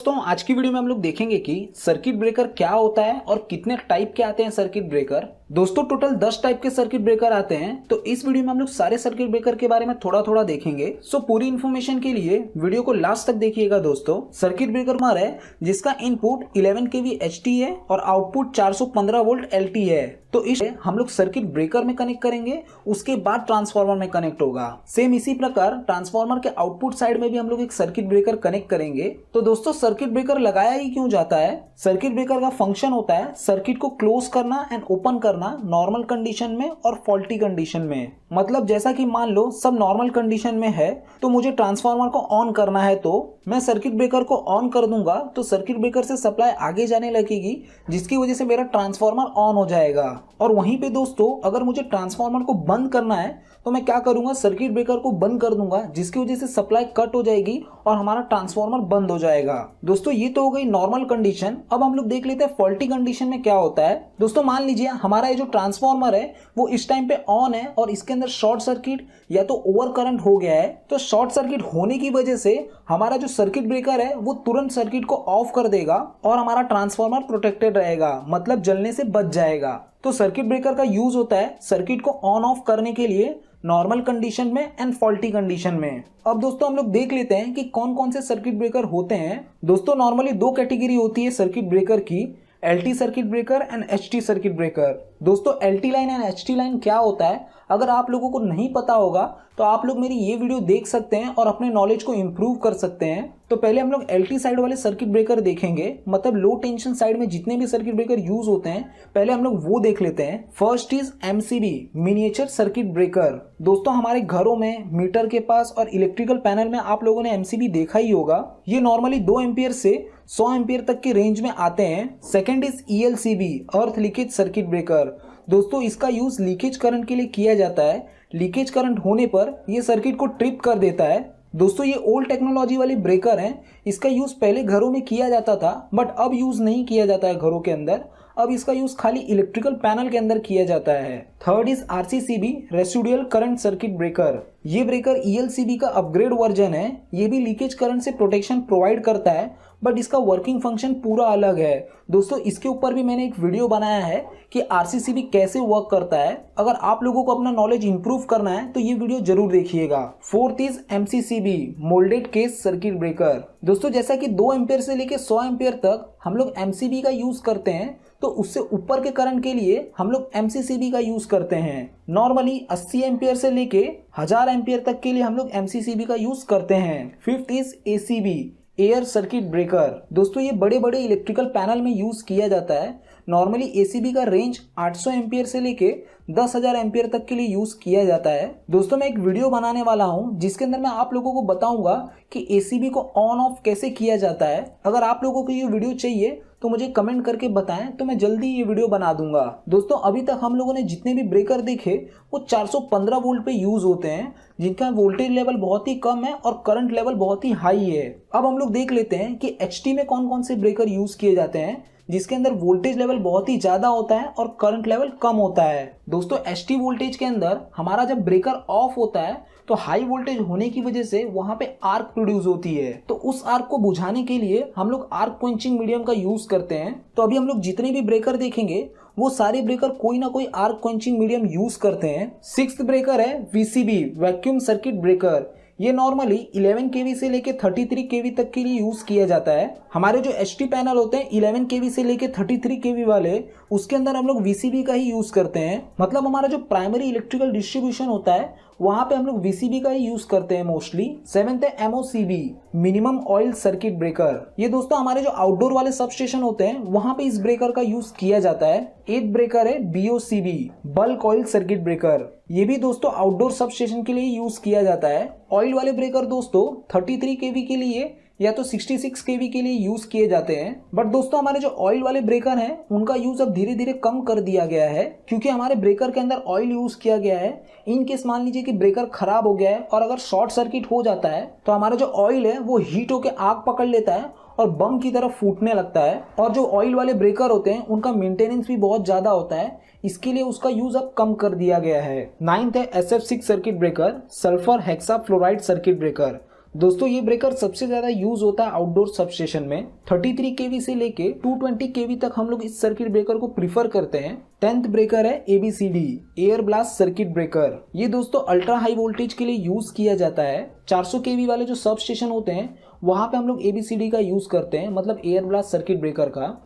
दोस्तों आज की वीडियो में हम लोग देखेंगे कि सर्किट ब्रेकर क्या होता है और कितने टाइप के आते हैं सर्किट ब्रेकर। दोस्तों टोटल 10 टाइप के सर्किट ब्रेकर आते हैं, तो इस वीडियो में हम लोग सारे सर्किट ब्रेकर के बारे में थोड़ा थोड़ा देखेंगे। सो पूरी इन्फॉर्मेशन के लिए वीडियो को लास्ट तक देखिएगा। दोस्तों सर्किट ब्रेकर हमारा है जिसका इनपुट 11 kV HT है और आउटपुट 415 वोल्ट LT है। तो इस हम लोग सर्किट ब्रेकर में कनेक्ट करेंगे, उसके बाद ट्रांसफार्मर में कनेक्ट होगा। सेम इसी प्रकार ट्रांसफार्मर के आउटपुट साइड में भी हम लोग एक सर्किट ब्रेकर कनेक्ट करेंगे। तो दोस्तों सर्किट ब्रेकर लगाया ही क्यों जाता है? सर्किट ब्रेकर का फंक्शन होता है सर्किट को क्लोज करना एंड ओपन करना नॉर्मल कंडीशन में और फॉल्टी कंडीशन में। मतलब जैसा कि मान लो सब नॉर्मल कंडीशन में है तो मुझे ट्रांसफार्मर को ऑन करना है, तो मैं सर्किट ब्रेकर को ऑन कर दूंगा तो सर्किट ब्रेकर से सप्लाई आगे जाने लगेगी, जिसकी वजह से मेरा ट्रांसफार्मर ऑन हो जाएगा। और वहीं पे दोस्तों अगर मुझे ट्रांसफार्मर को बंद करना है तो मैं क्या करूंगा, सर्किट ब्रेकर को बंद कर दूंगा, जिसकी वजह से सप्लाई कट हो जाएगी और हमारा ट्रांसफार्मर बंद हो जाएगा। दोस्तों ये तो हो गई नॉर्मल कंडीशन। अब हम लोग देख लेते हैं फॉल्टी कंडीशन में क्या होता है। दोस्तों मान लीजिए हमारा ये जो ट्रांसफार्मर है वो इस टाइम पे ऑन है और इसके अंदर शॉर्ट सर्किट या तो ओवर करंट हो गया है। तो शॉर्ट सर्किट होने की वजह से हमारा जो सर्किट ब्रेकर है वो तुरंत सर्किट को ऑफ कर देगा और हमारा ट्रांसफार्मर प्रोटेक्टेड रहेगा, मतलब जलने से बच जाएगा। तो सर्किट ब्रेकर का यूज होता है सर्किट को ऑन ऑफ करने के लिए नॉर्मल कंडीशन में एंड फॉल्टी कंडीशन में। अब दोस्तों हम लोग देख लेते हैं कि कौन कौन से सर्किट ब्रेकर होते हैं। दोस्तों नॉर्मली दो कैटेगरी होती है सर्किट ब्रेकर की, LT circuit breaker and HT circuit breaker. दोस्तों LT line and HT line क्या होता है अगर आप लोगों को नहीं पता होगा तो आप लोग मेरी ये वीडियो देख सकते हैं और अपने नॉलेज को इंप्रूव कर सकते हैं। तो पहले हम लोग LT साइड वाले सर्किट ब्रेकर देखेंगे, मतलब लो टेंशन साइड में जितने भी सर्किट ब्रेकर यूज होते हैं पहले हम लोग वो देख लेते हैं। First is MCB miniature circuit breaker. दोस्तों हमारे घरों में मीटर के पास और इलेक्ट्रिकल पैनल में आप लोगों ने MCB देखा ही होगा। ये नॉर्मली 2 एम्पियर से 100 एम्पियर तक के रेंज में आते हैं। Second is ELCB earth leakage circuit breaker. दोस्तों इसका यूज लीकेज करंट के लिए किया जाता है। लीकेज करंट होने पर यह सर्किट को ट्रिप कर देता है। दोस्तों ये ओल्ड टेक्नोलॉजी वाले ब्रेकर हैं। इसका यूज पहले घरों में किया जाता था बट अब यूज नहीं किया जाता है घरों के अंदर। अब इसका यूज खाली इलेक्ट्रिकल पैनल के अंदर किया जाता है। Third is RCCB residual current circuit breaker. ये ब्रेकर ELCB का अपग्रेड वर्जन है। ये भी लीकेज करंट से प्रोटेक्शन प्रोवाइड करता है बट इसका वर्किंग फंक्शन पूरा अलग है। दोस्तों इसके ऊपर भी मैंने एक वीडियो बनाया है कि RCCB कैसे वर्क करता है। अगर आप लोगों को अपना नॉलेज इंप्रूव करना है तो ये वीडियो जरूर देखिएगा। Fourth is MCCB moulded case circuit breaker. दोस्तों जैसा कि 2 एम्पियर से लेके 100 एम्पियर तक हम लोग MCB का यूज करते हैं, तो उससे ऊपर के करंट के लिए हम लोग MCCB का यूज करते हैं। नॉर्मली 80 एम्पियर से लेके 1000 एम्पियर तक के लिए हम लोग MCCB का यूज करते हैं। Fifth is ACB air circuit breaker. दोस्तों ये बड़े बड़े इलेक्ट्रिकल पैनल में यूज किया जाता है। नॉर्मली ACB का रेंज 800 एम्पियर से लेके 10,000 एम्पियर तक के लिए यूज किया जाता है। दोस्तों मैं एक वीडियो बनाने वाला हूं जिसके अंदर मैं आप लोगों को बताऊंगा कि ACB को ऑन ऑफ कैसे किया जाता है। अगर आप लोगों को ये वीडियो चाहिए तो मुझे कमेंट करके बताएं, तो मैं जल्दी ये वीडियो बना दूंगा। दोस्तों अभी तक हम लोगों ने जितने भी ब्रेकर देखे वो 415 वोल्ट पे यूज होते हैं, जिनका वोल्टेज लेवल बहुत ही कम है और करंट लेवल बहुत ही हाई है। अब हम लोग देख लेते हैं कि HT में कौन कौन से ब्रेकर यूज किए जाते हैं जिसके अंदर वोल्टेज लेवल बहुत ही ज्यादा होता है और करंट लेवल कम होता है। दोस्तों HT वोल्टेज के अंदर हमारा जब ब्रेकर ऑफ होता है तो हाई वोल्टेज होने की वजह से वहां पे आर्क प्रोड्यूस होती है। तो उस आर्क को बुझाने के लिए हम लोग आर्क क्वेंचिंग मीडियम का यूज करते हैं। तो अभी हम लोग जितने भी ब्रेकर देखेंगे वो सारे ब्रेकर कोई ना कोई आर्क क्वेंचिंग मीडियम यूज करते हैं। सिक्स्थ ब्रेकर है VCB वैक्यूम सर्किट ब्रेकर। ये नॉर्मली 11 kV से लेके 33 kV तक के लिए यूज किया जाता है। हमारे जो HT पैनल होते हैं 11 kV से लेके 33 kV वाले, उसके अंदर हम लोग VCB का ही यूज करते हैं। मतलब हमारा जो प्राइमरी इलेक्ट्रिकल डिस्ट्रीब्यूशन होता है वहां पे हम लोग VCB का ही यूज करते हैं मोस्टली। सेवेंथ है MOCB minimum oil circuit breaker. ये दोस्तों हमारे जो आउटडोर वाले सब स्टेशन होते हैं वहां पे इस ब्रेकर का यूज किया जाता है। एथ ब्रेकर है BOCB bulk oil circuit breaker. ये भी दोस्तों आउटडोर सब स्टेशन के लिए यूज किया जाता है। ऑयल वाले ब्रेकर दोस्तों 33 kV के लिए या तो 66 kV के लिए यूज किए जाते हैं। बट दोस्तों हमारे जो ऑयल वाले ब्रेकर हैं उनका यूज अब धीरे धीरे कम कर दिया गया है, क्योंकि हमारे ब्रेकर के अंदर ऑयल यूज किया गया है। इन केस मान लीजिए कि ब्रेकर खराब हो गया है और अगर शॉर्ट सर्किट हो जाता है तो हमारा जो ऑयल है वो हीट होकर आग पकड़ लेता है और बम की तरफ फूटने लगता है। और जो ऑयल वाले ब्रेकर होते हैं उनका मेंटेनेंस भी बहुत ज्यादा होता है, इसके लिए उसका यूज अब कम कर दिया गया है। नाइन्थ है SF6 circuit breaker sulphur hexa fluoride circuit breaker. दोस्तों ये ब्रेकर सबसे ज्यादा यूज होता है आउटडोर सबस्टेशन में। 33 केवी से लेके 220 केवी तक हम लोग इस सर्किट ब्रेकर को प्रीफर करते हैं। 10th ब्रेकर है ABCD, air blast circuit breaker. ये दोस्तों अल्ट्रा हाई वोल्टेज के लिए यूज किया जाता है। 400 केवी वाले जो सब स्टेशन होते हैं वहां पे हम लोग ABCD का यूज करते हैं, मतलब एयर ब्लास्ट सर्किट ब्रेकर का।